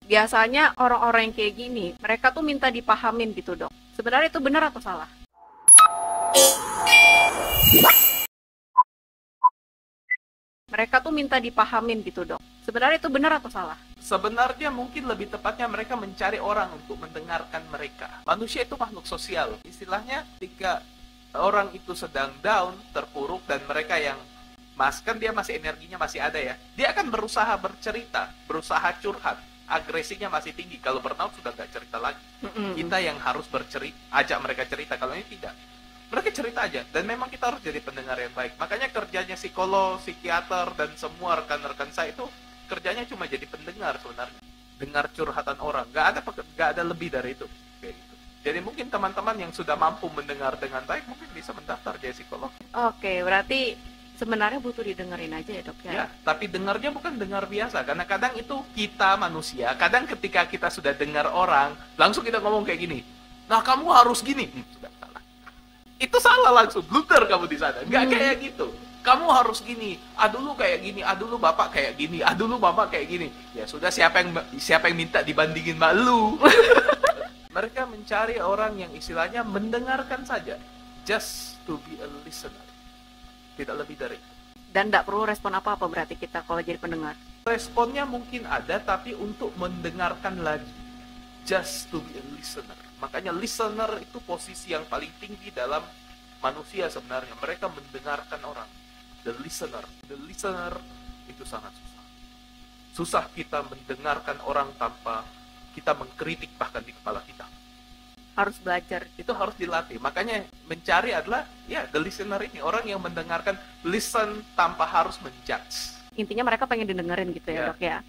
Biasanya orang-orang yang kayak gini, mereka tuh minta dipahamin gitu dok. Sebenarnya itu benar atau salah? Mereka tuh minta dipahamin gitu dok. Sebenarnya itu benar atau salah? Sebenarnya mungkin lebih tepatnya mereka mencari orang untuk mendengarkan mereka. Manusia itu makhluk sosial. Istilahnya ketika orang itu sedang down, terpuruk, dan mereka yang kan dia masih energinya masih ada ya. Dia akan berusaha bercerita, berusaha curhat. Agresinya masih tinggi. Kalau burnout sudah nggak cerita lagi. Kita yang harus bercerita, ajak mereka cerita. Kalau ini tidak. Mereka cerita aja. Dan memang kita harus jadi pendengar yang baik. Makanya kerjanya psikolog, psikiater, dan semua rekan-rekan saya itu kerjanya cuma jadi pendengar sebenarnya. Dengar curhatan orang. Nggak ada lebih dari itu. Kayak gitu. Jadi mungkin teman-teman yang sudah mampu mendengar dengan baik mungkin bisa mendaftar jadi psikolog. Oke, berarti sebenarnya butuh didengerin aja ya dok ya? Ya, tapi dengarnya bukan dengar biasa. Karena kadang itu kita manusia, kadang ketika kita sudah dengar orang, langsung kita ngomong kayak gini. Nah, kamu harus gini. Sudah salah. Itu salah langsung. Blunder kamu di sana. Nggak kayak gitu. Kamu harus gini. Dulu kayak gini. Dulu bapak kayak gini. Dulu mama kayak gini. Ya sudah, siapa yang minta dibandingin mbak lu? Mereka mencari orang yang istilahnya mendengarkan saja. Just to be a listener. Tidak lebih dari itu. Dan tidak perlu respon apa-apa berarti kita kalau jadi pendengar? Responnya mungkin ada, tapi untuk mendengarkan lagi. Just to be a listener. Makanya listener itu posisi yang paling tinggi dalam manusia sebenarnya. Mereka mendengarkan orang. The listener. The listener itu sangat susah. Susah kita mendengarkan orang tanpa kita mengkritik bahkan di kepala kita. Harus belajar. Itu harus dilatih. Makanya mencari adalah ya the listener ini. Orang yang mendengarkan, listen tanpa harus menjudge. Intinya mereka pengen didengerin gitu ya dok ya?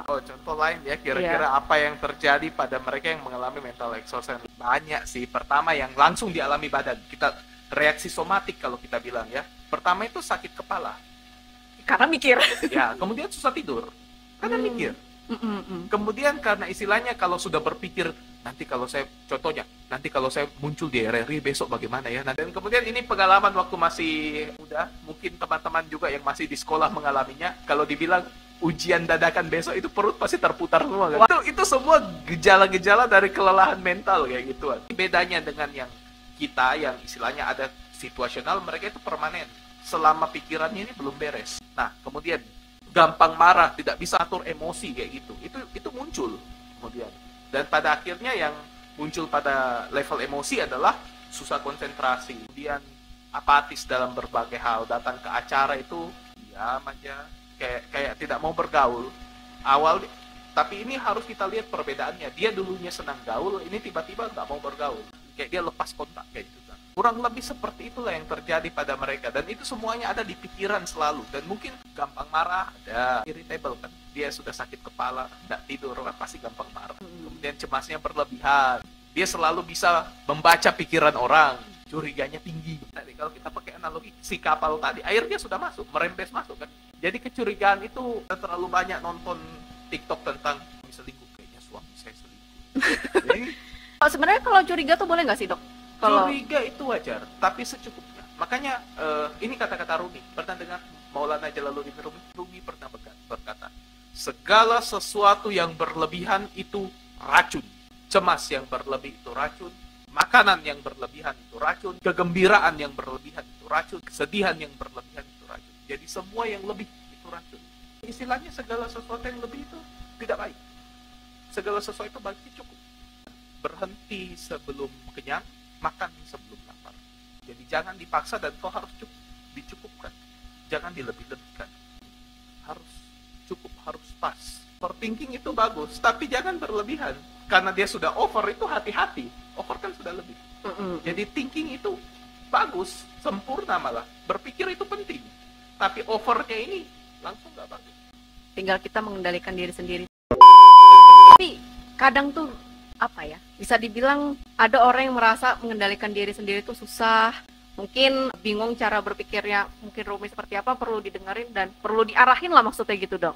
Contoh lain ya, kira-kira apa yang terjadi pada mereka yang mengalami mental exhaustion? Banyak sih. Pertama yang langsung dialami badan. Kita reaksi somatik kalau kita bilang ya. Pertama itu sakit kepala. Karena mikir. Ya, kemudian susah tidur. Karena mikir. Kemudian karena istilahnya kalau sudah berpikir, nanti kalau saya muncul di RRI besok bagaimana ya. Dan kemudian ini pengalaman waktu masih muda, mungkin teman-teman juga yang masih di sekolah mengalaminya. Kalau dibilang ujian dadakan besok itu perut pasti terputar semua kan? Itu semua gejala-gejala dari kelelahan mental kayak gituan. Bedanya dengan yang kita yang istilahnya ada situasional, mereka itu permanen. Selama pikirannya ini belum beres. Nah, kemudian gampang marah, tidak bisa atur emosi kayak gitu. Itu muncul kemudian. Dan pada akhirnya yang muncul pada level emosi adalah susah konsentrasi, kemudian apatis dalam berbagai hal, datang ke acara itu diam aja, kayak tidak mau bergaul. Tapi ini harus kita lihat perbedaannya. Dia dulunya senang gaul, ini tiba-tiba nggak mau bergaul. Kayak dia lepas kontak kayak gitu. Kurang lebih seperti itulah yang terjadi pada mereka. Dan itu semuanya ada di pikiran selalu. Dan mungkin gampang marah, ada irritable kan. Dia sudah sakit kepala, tidak tidur, kan pasti gampang marah. Kemudian cemasnya berlebihan. Dia selalu bisa membaca pikiran orang. Curiganya tinggi. Tadi kalau kita pakai analogi si kapal tadi, airnya sudah masuk, merembes masuk kan. Jadi kecurigaan itu terlalu banyak nonton TikTok tentang selingkuh. Kayaknya suami saya selingkuh. Sebenarnya kalau curiga tuh boleh nggak sih dok? Curiga itu wajar, tapi secukupnya. Makanya ini kata-kata Rumi. Pernah dengar Maulana Jalaluddin Rumi? Rumi pernah berkata, segala sesuatu yang berlebihan itu racun. Cemas yang berlebih itu racun. Makanan yang berlebihan itu racun. Kegembiraan yang berlebihan itu racun. Kesedihan yang berlebihan itu racun. Jadi semua yang lebih itu racun. Istilahnya segala sesuatu yang lebih itu tidak baik. Segala sesuatu itu baik itu cukup. Berhenti sebelum kenyang, makan sebelum lapar. Jadi jangan dipaksa dan kau harus dicukupkan. Jangan dilebih-lebihkan. Harus cukup, harus pas. Overthinking itu bagus, tapi jangan berlebihan. Karena dia sudah over itu hati-hati. Over kan sudah lebih. Jadi thinking itu bagus, sempurna malah. Berpikir itu penting. Tapi overnya ini langsung nggak bagus. Tinggal kita mengendalikan diri sendiri. Tapi kadang tuh apa ya, bisa dibilang ada orang yang merasa mengendalikan diri sendiri itu susah, mungkin bingung cara berpikirnya, mungkin rumit seperti apa, perlu didengerin dan perlu diarahin lah maksudnya gitu dok.